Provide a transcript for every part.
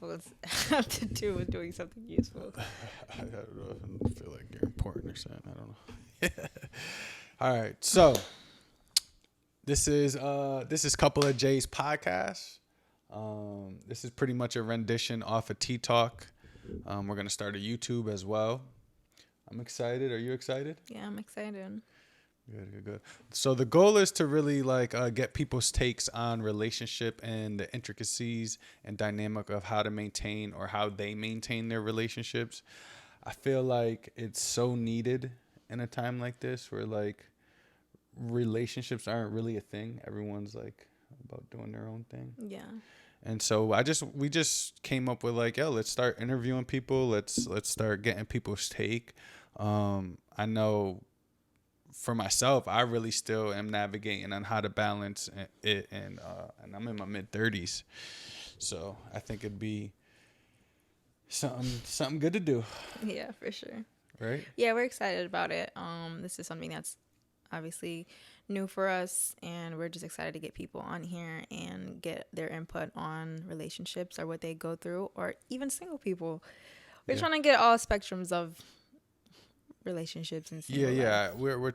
What's have to do with doing something useful? I don't know. I feel like you're important or something. I don't know. All right. So this is Couple of J's podcast. This is pretty much a rendition off of Tea Talk. We're gonna start a YouTube as well. I'm excited. Are you excited? Yeah, I'm excited. Good, good, good. So the goal is to really get people's takes on relationship and the intricacies and dynamic of how to maintain or how they maintain their relationships. I feel like it's so needed in a time like this where relationships aren't really a thing. Everyone's about doing their own thing. Yeah. And so we just came up with yo, let's start interviewing people. Let's start getting people's take. I know for myself, I really still am navigating on how to balance it, and I'm in my mid-30s, so I think it'd be something good to do, Yeah, for sure. right? Yeah, we're excited about it. This is something that's obviously new for us, and we're just excited to get people on here and get their input on relationships or what they go through, or even single people. We're Yeah. trying to get all spectrums of relationships and Yeah, single life. yeah. We're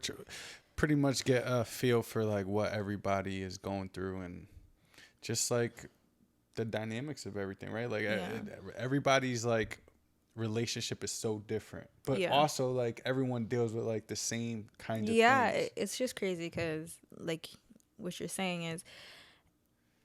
pretty much get a feel for what everybody is going through and just the dynamics of everything, right? Yeah. Everybody's relationship is so different, but Yeah. also everyone deals with the same kind of Yeah, things. it's just crazy because, like, what you're saying is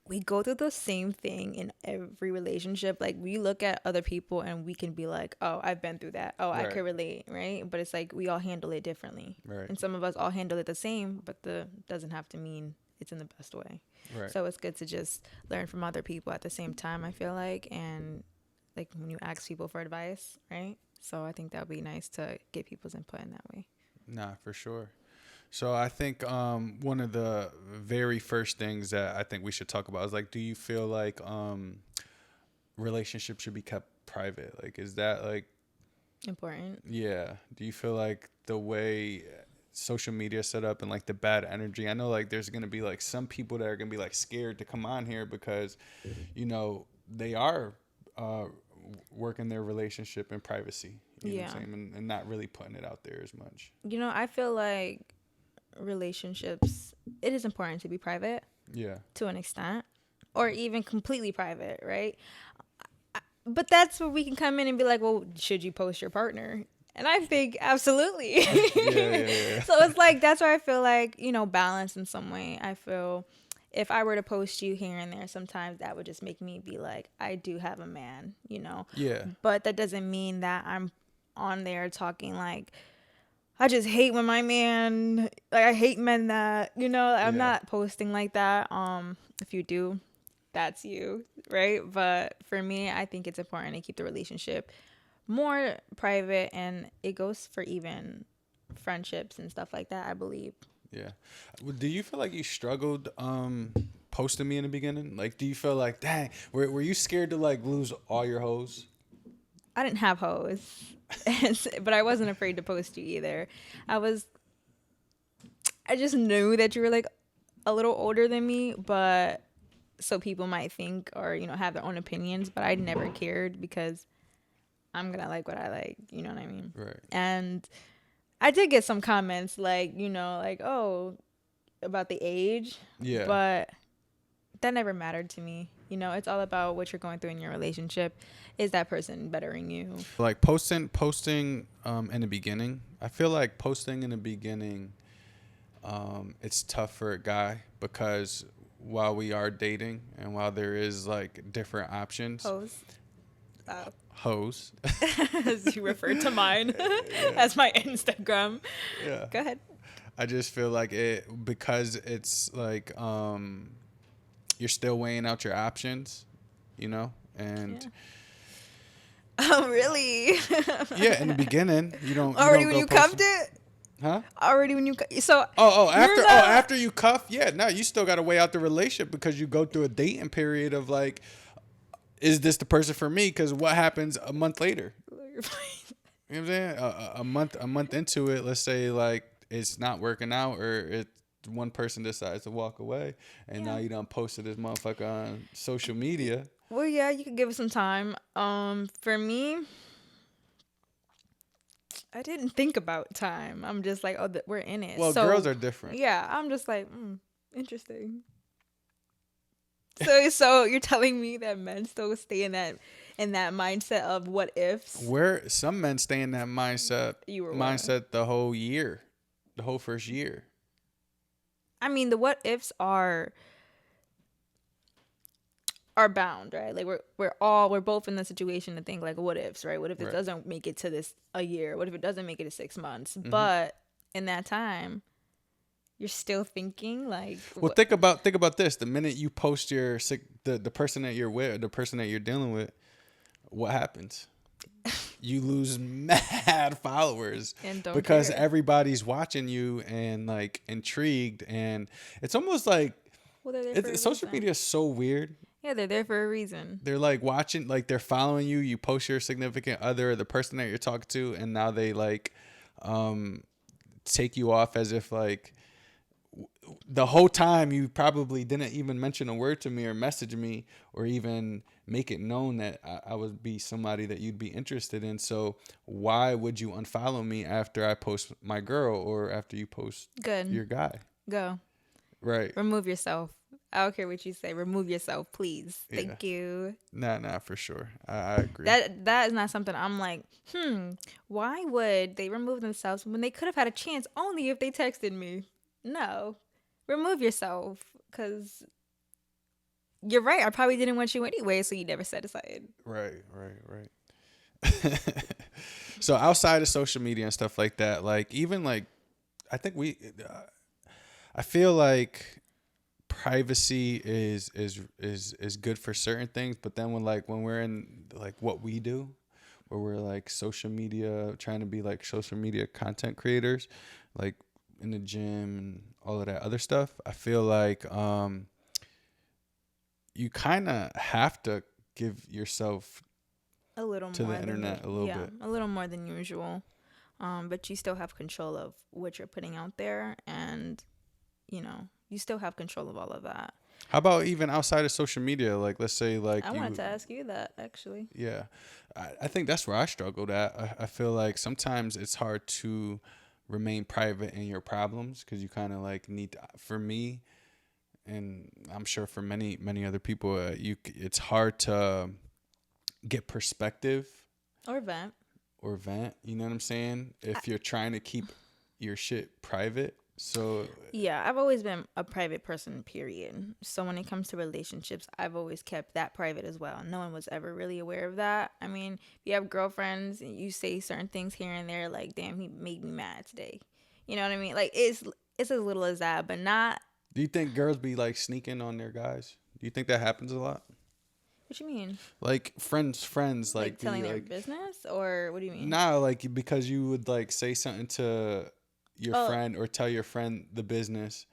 we go through the same thing in every relationship. Like, we look at other people and we can be like, oh, I've been through that. Oh, I Right. could relate, right? But it's like we all handle it differently. Right. And some of us all handle it the same, but the doesn't have to mean it's in the best way. Right. So it's good to just learn from other people at the same time, I feel like. And like when you ask people for advice, right? So I think that would be nice to get people's input in that way. Nah, for sure. So I think one of the very first things that I think we should talk about is do you feel relationships should be kept private? Is that Important. yeah? Do you feel the way social media is set up and the bad energy? I know there's gonna be some people that are gonna be scared to come on here because they are uh, working their relationship in privacy. You know what Yeah. I'm saying? And not really putting it out there as much. I feel like relationships, it is important to be private Yeah. to an extent, or even completely private, right? But that's where we can come in and be like, well, should you post your partner? And I think absolutely. Yeah. So it's that's where I feel balance in some way. I feel if I were to post you here and there, sometimes that would just make me be like, I do have a man. Yeah. But that doesn't mean that I'm on there talking I just hate when my man, I hate men that, I'm Yeah. not posting like that. If you do, that's you, right? But for me, I think it's important to keep the relationship more private, and it goes for even friendships and stuff like that, I believe. Yeah. Do you feel like you struggled posting me in the beginning? Do you feel dang, were you scared to lose all your hoes? I didn't have hoes, but I wasn't afraid to post you either. I just knew that you were a little older than me, but so people might think or have their own opinions, but I never cared because I'm gonna like what I like, you know what I mean? Right. And I did get some comments oh, about the age, Yeah. but that never mattered to me. It's all about what you're going through in your relationship. Is that person bettering you? Posting in the beginning. I feel like posting in the beginning it's tough for a guy because while we are dating and while there is different options, Pose. hoes. As you referred to mine as my Instagram. Yeah. Go ahead. I just feel like it because it's you're still weighing out your options, and Yeah. Oh, really? yeah, in the beginning, you don't Already you when don't you go post cuffed it? huh? Already when you so After you cuff, yeah, no, you still got to weigh out the relationship because you go through a dating period of is this the person for me? Because what happens a month later? You know what I'm saying? A month into it, let's say it's not working out or one person decides to walk away, and now Yeah. you done posted this motherfucker on social media. Well, yeah, you could give it some time. For me, I didn't think about time. I'm just like, oh, we're in it. Well, girls So are different. yeah, I'm just like, interesting. So you're telling me that men still stay in that mindset of what ifs? Where some men stay in that mindset You were one. the whole year, the whole first year. I mean, the what ifs are bound, right? Like we're both in the situation to think like what ifs, right? What if it Right. doesn't make it to this a year? What if it doesn't make it to 6 months? Mm-hmm. But in that time, you're still thinking like Well, think about this. The minute you post the person that you're with, the person that you're dealing with, what happens? You lose mad followers and don't because care. everybody's watching you and like intrigued, and it's almost like Well, they're there for a social reason. media is so weird. Yeah, they're there for a reason. They're like watching, like they're following you. You post your significant other, the person that you're talking to, and now they like take you off as if like the whole time you probably didn't even mention a word to me or message me or even make it known that I would be somebody that you'd be interested in. So why would you unfollow me after I post my girl or after you post Good. your guy? Go. Right. Remove yourself. I don't care what you say. Remove yourself, please. Thank you. Nah, for sure. I agree. That is not something I'm like, why would they remove themselves when they could have had a chance only if they texted me? No. Remove yourself, because you're right. I probably didn't want you anyway, so you never set aside. Right. So outside of social media and stuff like that, like even like, I think I feel like privacy is good for certain things, but then when we're in like what we do, where we're like social media, trying to be like social media content creators, like in the gym and all of that other stuff, I feel like you kind of have to give yourself A little to more the internet a little bit. a little more than usual. But you still have control of what you're putting out there, and you still have control of all of that. How about even outside of social media? Like, let's say, like I wanted to ask you that, actually. Yeah, I think that's where I struggled at. I feel like sometimes it's hard to remain private in your problems because you kind of like need to, for me, and I'm sure for many other people, it's hard to get perspective Or vent. You know what I'm saying? If you're trying to keep your shit private. So Yeah, I've always been a private person, period. So when it comes to relationships, I've always kept that private as well. No one was ever really aware of that. I mean, if you have girlfriends and you say certain things here and there, like, damn, he made me mad today. You know what I mean? Like, it's as little as that, but not. do you think girls be like sneaking on their guys? Do you think that happens a lot? What you mean? Like friends, Like telling their business, or what do you mean? Nah, like because you would like say something to your friend or tell your friend the business.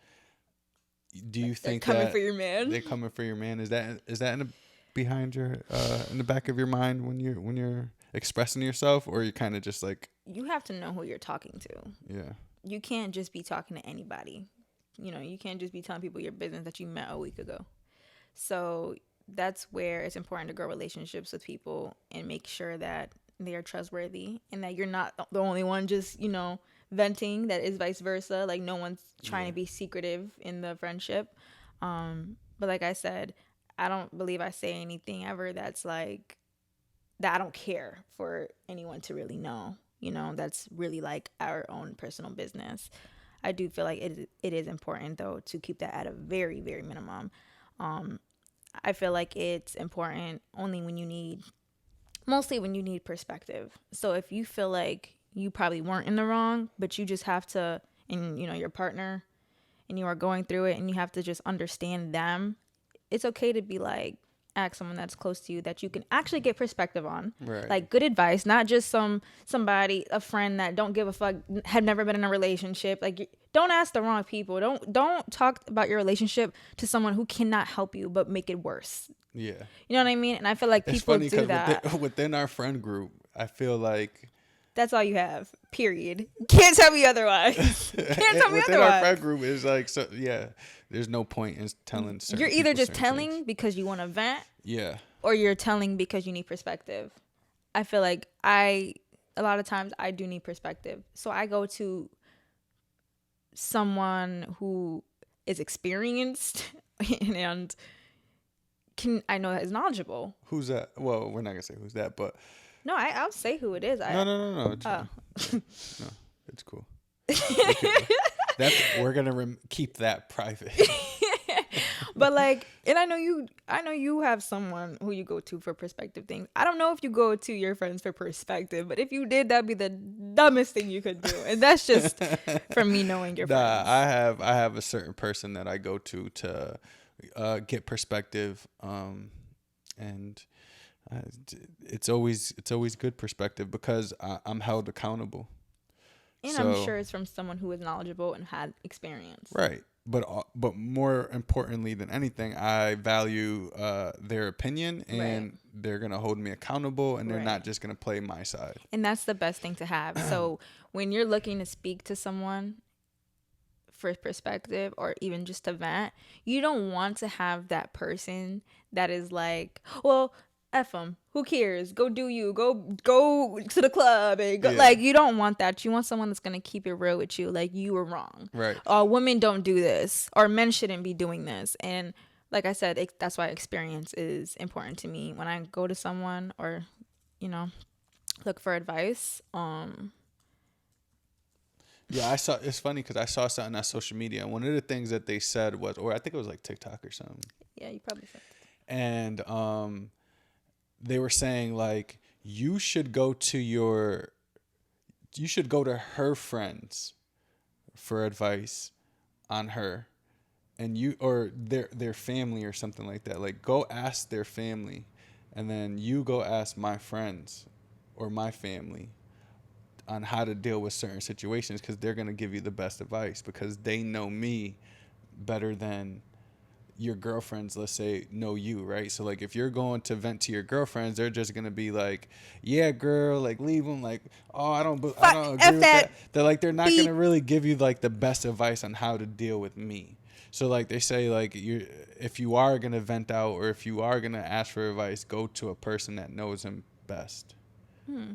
Do you think they're coming that for your man? they're coming for your man? Is that in the behind your in the back of your mind when you're expressing yourself, or you kind of just like You have to know who you're talking to. yeah. You can't just be talking to anybody. You can't just be telling people your business that you met a week ago. So that's where it's important to grow relationships with people and make sure that they are trustworthy and that you're not the only one just, venting, that is vice versa. Like no one's trying to be secretive in the friendship. But like I said, I don't believe I say anything ever that's like that I don't care for anyone to really know. That's really like our own personal business. I do feel like it is important though to keep that at a very, very minimum. I feel like it's important only mostly when you need perspective. So if you feel like you probably weren't in the wrong, but you just have to, and your partner, and you are going through it and you have to just understand them, it's okay to be like, ask someone that's close to you that you can actually get perspective on. Right. Like good advice, not just somebody, a friend that don't give a fuck, have never been in a relationship. Like don't ask the wrong people. Don't talk about your relationship to someone who cannot help you but make it worse. Yeah. You know what I mean? And I feel like people do that. Within our friend group, I feel like that's all you have. Period. Can't tell me otherwise. Can't tell me within otherwise. our friend group is like so yeah. There's no point in telling certain You're either people just certain telling things. because you want to vent. Yeah. or you're telling because you need perspective. I feel like a lot of times I do need perspective. So I go to someone who is experienced and I know is knowledgeable. Who's that? Well, we're not gonna say who's that, but No, I'll say who it is. no. It's Oh. no, it's cool. We're gonna keep that private. But like, and I know you have someone who you go to for perspective things. I don't know if you go to your friends for perspective, but if you did, that'd be the dumbest thing you could do. And that's just from me knowing your friends. I have a certain person that I go to get perspective, and it's always good perspective because I'm held accountable. And So, I'm sure it's from someone who is knowledgeable and had experience. right. But more importantly than anything, I value their opinion, and they're gonna hold me accountable, and they're not just gonna play my side. And that's the best thing to have. So when you're looking to speak to someone for perspective or even just to vent, you don't want to have that person that is like, well, F them. Who cares? Go do you. Go to the club. And go. Yeah. Like, you don't want that. You want someone that's going to keep it real with you. Like, you were wrong. Right. Women don't do this. Or men shouldn't be doing this. And like I said, that's why experience is important to me. When I go to someone or, look for advice, yeah, it's funny because I saw something on social media. And one of the things that they said was, or I think it was like TikTok or something. Yeah, you probably said that. And, they were saying like you should go to her friends for advice on her, and or their family or something like that. Like, go ask their family, and then you go ask my friends or my family on how to deal with certain situations, because they're gonna give you the best advice because they know me better than your girlfriends, let's say, know you, right? So like if you're going to vent to your girlfriends, they're just gonna be like, yeah, girl, like leave them, like, oh, I don't agree with that. They're not gonna really give you like the best advice on how to deal with me. So like they say, like, if you are gonna vent out or if you are gonna ask for advice, go to a person that knows him best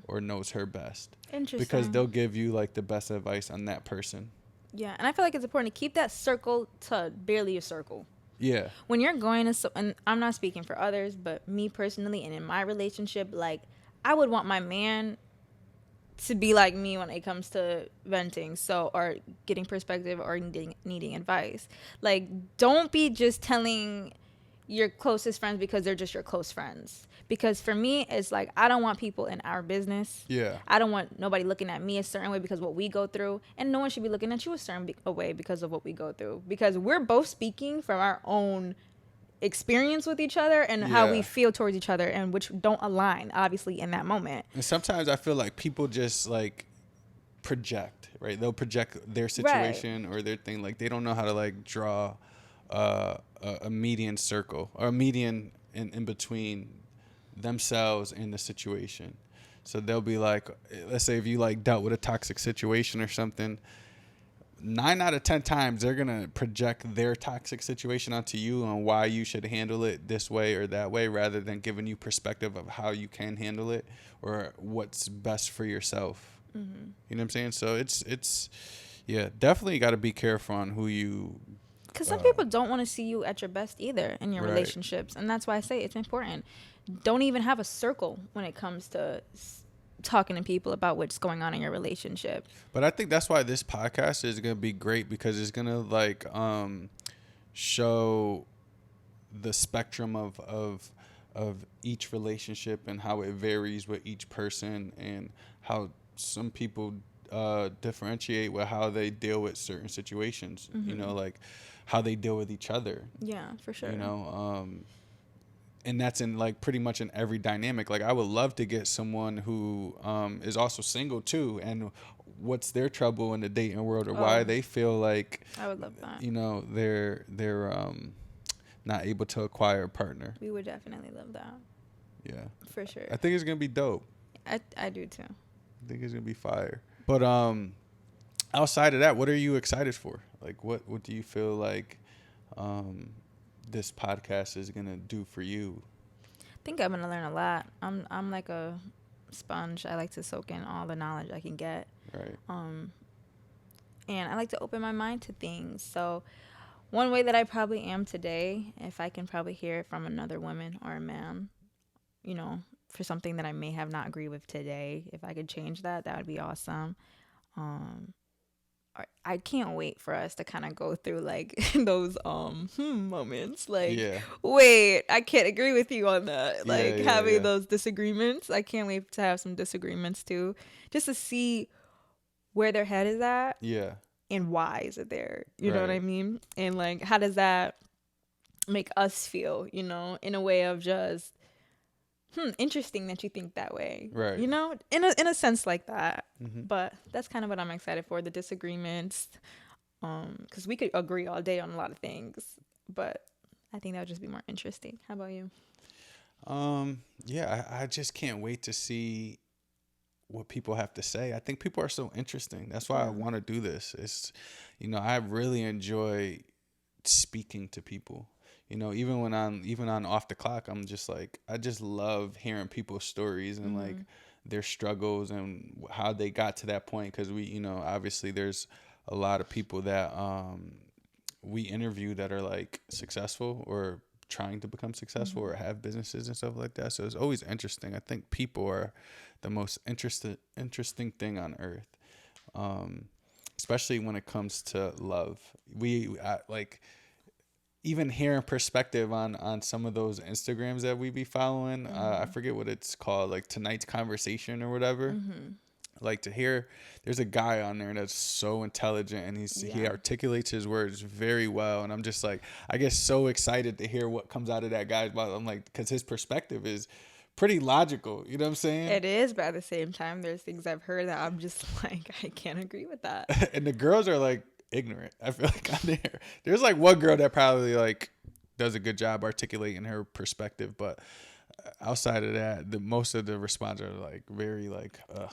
or knows her best. Interesting. Because they'll give you like the best advice on that person. Yeah, and I feel like it's important to keep that circle to barely a circle. Yeah. When you're going to, and I'm not speaking for others, but me personally, and in my relationship, like, I would want my man to be like me when it comes to venting, or getting perspective or needing advice. Like, don't be just telling your closest friends because they're just your close friends. Because for me, it's like, I don't want people in our business. Yeah. I don't want nobody looking at me a certain way because of what we go through. And no one should be looking at you a certain way because of what we go through. Because we're both speaking from our own experience with each other and how we feel towards each other, and which don't align, obviously, in that moment. And sometimes I feel like people just, like, project, right? They'll project their situation or their thing. Like, they don't know how to, like, draw a median circle or a median in between themselves and the situation. So they'll be like, let's say if you like dealt with a toxic situation or something, 9 out of 10 times they're gonna project their toxic situation onto you on why you should handle it this way or that way, rather than giving you perspective of how you can handle it or what's best for yourself. Mm-hmm. You know what I'm saying? So it's yeah, definitely got to be careful on who you. Because some people don't want to see you at your best either in your relationships. And that's why I say it's important. Don't even have a circle when it comes to talking to people about what's going on in your relationship. But I think that's why this podcast is going to be great, because it's going to like show the spectrum of each relationship and how it varies with each person, and how some people differentiate with how they deal with certain situations. Mm-hmm. You know, like how they deal with each other. Yeah, for sure. You know, and that's in like pretty much in every dynamic. Like, I would love to get someone who is also single too, and what's their trouble in the dating world, or why they feel like, I would love that. You know, they're not able to acquire a partner. We would definitely love that. Yeah, for sure. I think it's gonna be dope. I do too. I think it's gonna be fire. But outside of that, what are you excited for? Like, what do you feel like this podcast is gonna do for you? think I'm gonna learn a lot. I'm like a sponge. I like to soak in all the knowledge I can get. Right. And I like to open my mind to things. So one way that I probably am today, if I can probably hear it from another woman or a man, you know, for something that I may have not agreed with today, if I could change that, that would be awesome. I can't wait for us to kind of go through like those moments like, Yeah. wait, I can't agree with you on that, Yeah, like yeah, having yeah. those disagreements. I can't wait to have some disagreements too, just to see where their head is at Yeah. and why is it there, you know what I Right. mean, and like how does that make us feel, you know, in a way of just interesting that you think that way, Right. you know, in a sense like that. Hmm. But that's kind of what I'm excited for, the disagreements, because we could agree all day on a lot of things, but I think that would just be more interesting. How about you? Yeah, I just can't wait to see what people have to say. I think people are so interesting. That's why I Yeah. want to do this. It's, I really enjoy speaking to people. Even on off the clock, I'm just like, I just love hearing people's stories and like their struggles and how they got to that point. Because obviously there's a lot of people that we interview that are like successful or trying to become successful or have businesses and stuff like that. So it's always interesting. I think people are the most interesting thing on earth, especially when it comes to love. Like even hearing perspective on some of those Instagrams that we be following. I forget what it's called, like Tonight's Conversation or whatever. Like to hear, there's a guy on there that's so intelligent and he Yeah. articulates his words very well, and I'm just like, I get so excited to hear what comes out of that guy's mouth. I'm like, because his perspective is pretty logical, you know what I'm saying? It is, but at the same time, there's things I've heard that I'm just like, I can't agree with that. And the girls are like ignorant, I feel like, on there. There's like one girl that probably like does a good job articulating her perspective, but outside of that, the most of the responses are like very like, ugh.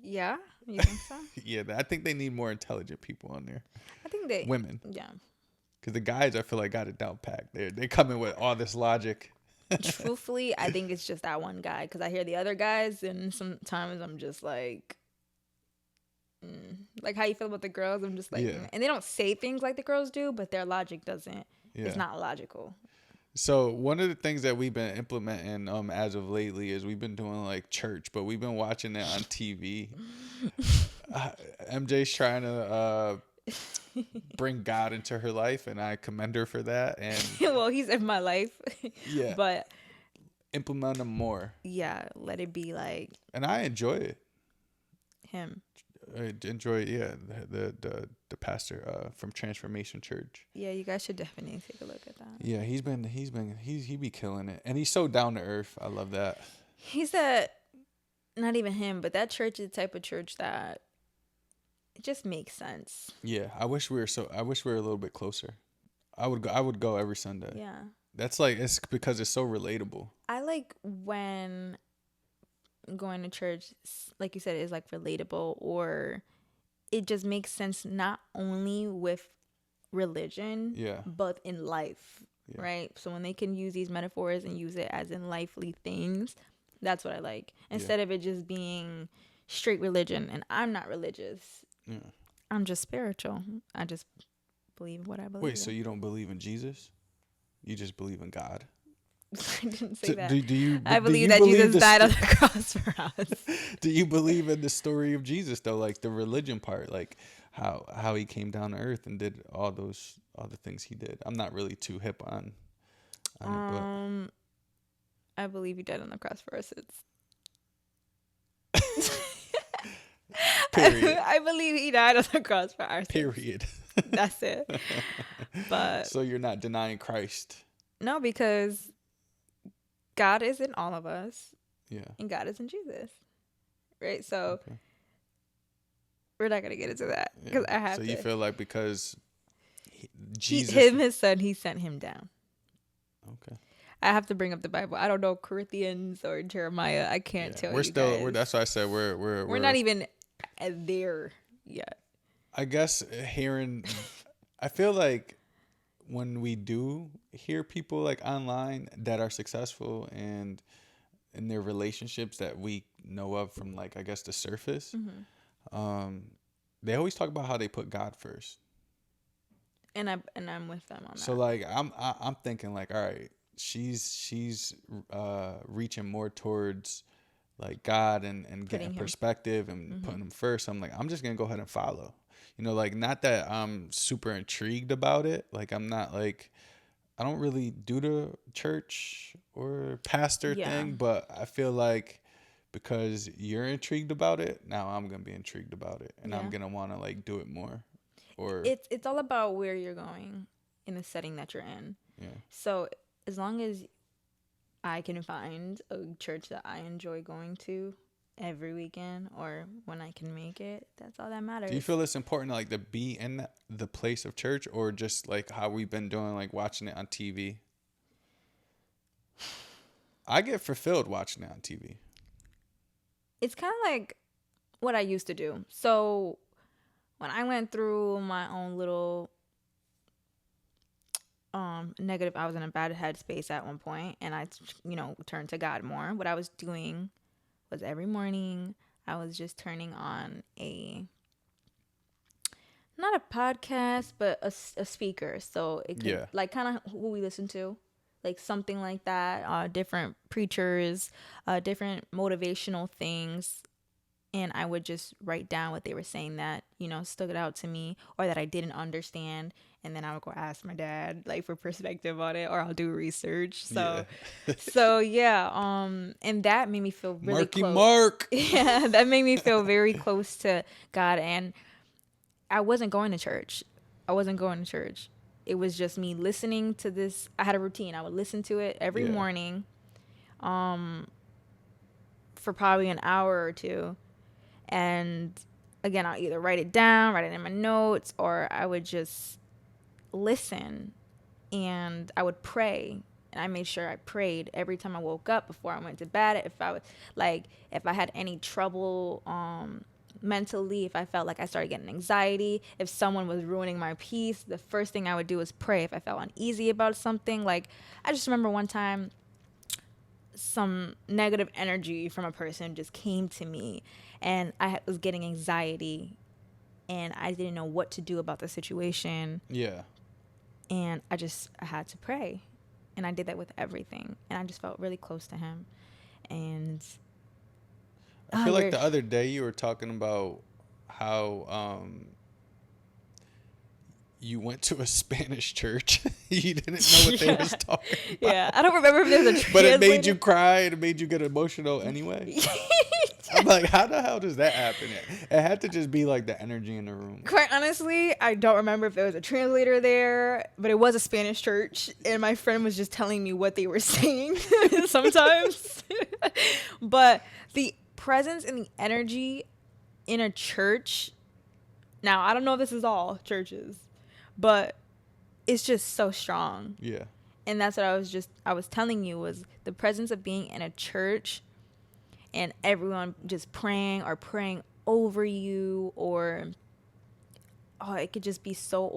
Yeah, you think so? Yeah, I think they need more intelligent people on there. I think they, Women. yeah. Because the guys, I feel like, got it down packed. They come in with all this logic. Truthfully, I think it's just that one guy, because I hear the other guys, and sometimes I'm just like how you feel about the girls. I'm just like, Yeah. and they don't say things like the girls do, but their logic doesn't. Yeah. It's not logical. So one of the things that we've been implementing as of lately is we've been doing like church, but we've been watching it on TV. MJ's trying to bring God into her life, and I commend her for that. And Well, he's in my life, yeah, but implement them more. yeah, let it be like And I enjoy it. him. I enjoy, yeah, the pastor from Transformation Church. Yeah, you guys should definitely take a look at that. Yeah, he be killing it, and he's so down to earth. I love that. He's not even him, but that church is the type of church that it just makes sense. Yeah, I wish we were a little bit closer. I would go every Sunday. Yeah. That's like, it's because it's so relatable. I like when going to church, like you said, is like relatable, or it just makes sense not only with religion, Yeah. but in life, Yeah. right? So when they can use these metaphors and use it as in lively things, that's what I like. Instead of it just being straight religion, and I'm not religious. Yeah. I'm just spiritual. I just believe what I believe. Wait, so you don't believe in Jesus? You just believe in God? I didn't say that. Do you? I do believe you that Jesus the died on the cross for us. Do you believe in the story of Jesus though, like the religion part, like how he came down to earth and did all the things he did? I'm not really too hip on it, I believe he died on the cross for our sins. but period. I believe he died on the cross for our sins. Period. That's it. But So you're not denying Christ. no, because God is in all of us, Yeah. and God is in Jesus, right? So Okay. we're not gonna get into that because I have So to. you feel like because Jesus. his son, he sent him down. Okay. I have to bring up the Bible. I don't know Corinthians or Jeremiah. I can't tell We're you still. guys. That's why I said we're We're not even there yet. I guess hearing, I feel like when we do hear people like online that are successful and in their relationships that we know of from like I guess the surface, they always talk about how they put God first. And I'm with them on So that. like I'm thinking like, all right, she's reaching more towards like God and Putting getting him. perspective and putting him first. I'm like, I'm just gonna go ahead and follow. You know, like not that I'm super intrigued about it. Like I'm not like I don't really do the church or pastor Yeah. thing, but I feel like because you're intrigued about it, now I'm gonna be intrigued about it, and I'm Yeah. gonna want to like do it more. Or It's all about where you're going in the setting that you're in. yeah, So as long as I can find a church that I enjoy going to every weekend or when I can make it, that's all that matters. do you feel it's important like to be in the place of church, or just like how we've been doing, like watching it on TV? I get fulfilled watching it on TV. It's kind of like what I used to do. So when I went through my own little negative, I was in a bad headspace at one point, and I turned to God more. What I was doing was every morning I was just turning on a not a podcast but a speaker, so it could Yeah. like kind of who we listen to, like something like that, different preachers, different motivational things, and I would just write down what they were saying that stuck out to me or that I didn't understand, and then I would go ask my dad like for perspective on it, or I'll do research. So Yeah. so yeah, and that made me feel really Marky close. Mark. Yeah, that made me feel very close to God, and I wasn't going to church. It was just me listening to this. I had a routine. I would listen to it every Yeah. morning, for probably an hour or two. And again, I'll either write it down, write it in my notes, or I would just listen, and I would pray. And I made sure I prayed every time I woke up before I went to bed. If I had any trouble, mentally, if I felt like I started getting anxiety, if someone was ruining my peace, the first thing I would do was pray. If I felt uneasy about something, like I just remember one time some negative energy from a person just came to me, and I was getting anxiety, and I didn't know what to do about the situation, Yeah. and I had to pray, and I did that with everything, and I just felt really close to him. And I feel like the other day you were talking about how you went to a Spanish church. You didn't know what they was talking about. Yeah, I don't remember if there's a translator. But it made you cry. It made you get emotional anyway. I'm like, how the hell does that happen? It had to just be like the energy in the room. Quite honestly, I don't remember if there was a translator there, but it was a Spanish church, and my friend was just telling me what they were saying sometimes. But the presence and the energy in a church, now I don't know if this is all churches, but it's just so strong. Yeah. And that's what I was telling you, was the presence of being in a church and everyone just praying over you, or it could just be so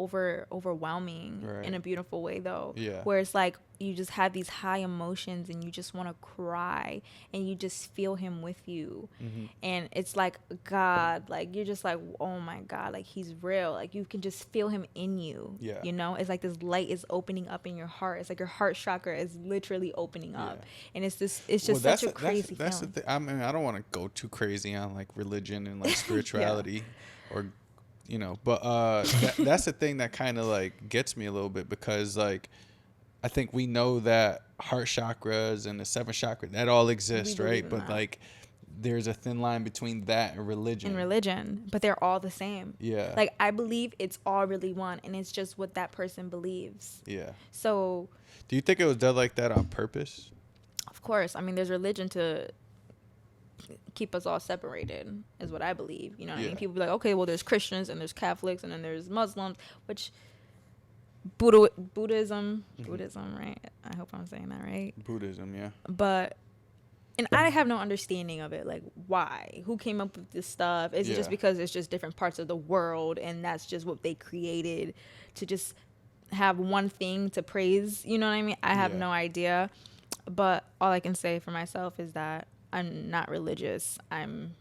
overwhelming, Right. in a beautiful way though. Yeah. Where it's like you just have these high emotions and you just want to cry, and you just feel him with you. Mm-hmm. And it's like God, like you're just like, oh my God, like he's real. Like you can just feel him in you. Yeah. It's like this light is opening up in your heart. It's like your heart chakra is literally opening up. Yeah. And it's just such a crazy that's the feeling. thing. I mean, I don't want to go too crazy on like religion and like spirituality or but that's the thing that kind of like gets me a little bit, because like I think we know that heart chakras and the 7 chakras, that all exists, right? But like there's a thin line between that and religion. But they're all the same. Yeah. Like I believe it's all really one, and it's just what that person believes. Yeah. So Do you think it was done like that on purpose? of course, I mean, there's religion to keep us all separated, is what I believe. You know what I mean? People be like, okay, well, there's Christians and there's Catholics and then there's Muslims, which Buddhism, right? I hope I'm saying that right. Buddhism, yeah. And I have no understanding of it. Like, why? Who came up with this stuff? Is it just because it's just different parts of the world, and that's just what they created to just have one thing to praise. You know what I mean? I have Yeah. no idea. But all I can say for myself is that I'm not religious. I'm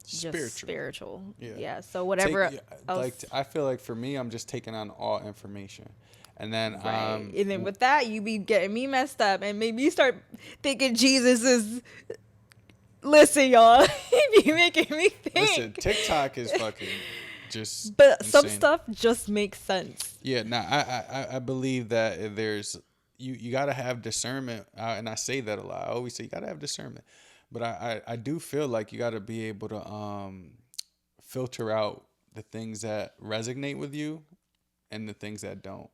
just Spiritual. spiritual. Yeah. Yeah. So Take whatever yeah, like else. I feel like for me, I'm just taking on all information, and then Right. And then with that, you be getting me messed up and maybe you start thinking Jesus is. Listen, y'all. He be making me listen, think. TikTok is fucking just But some insane. stuff just makes sense. Yeah, no, I believe that there's you got to have discernment, and I say that a lot. I always say you got to have discernment, but I do feel like you got to be able to filter out the things that resonate with you and the things that don't.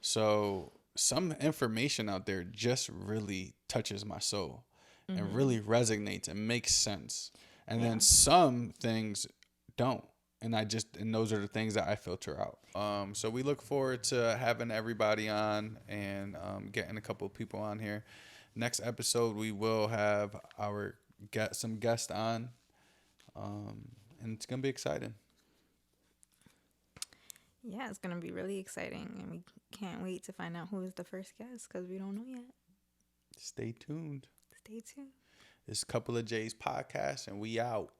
So some information out there just really touches my soul and really resonates and makes sense, and Yeah. then some things don't, and those are the things that I filter out. So we look forward to having everybody on and getting a couple of people on here. Next episode we will have our get some guests on, and it's gonna be exciting. Yeah, it's going to be really exciting. And we can't wait to find out who is the first guest because we don't know yet. Stay tuned. Stay tuned. It's Couple of J's podcast, and we out.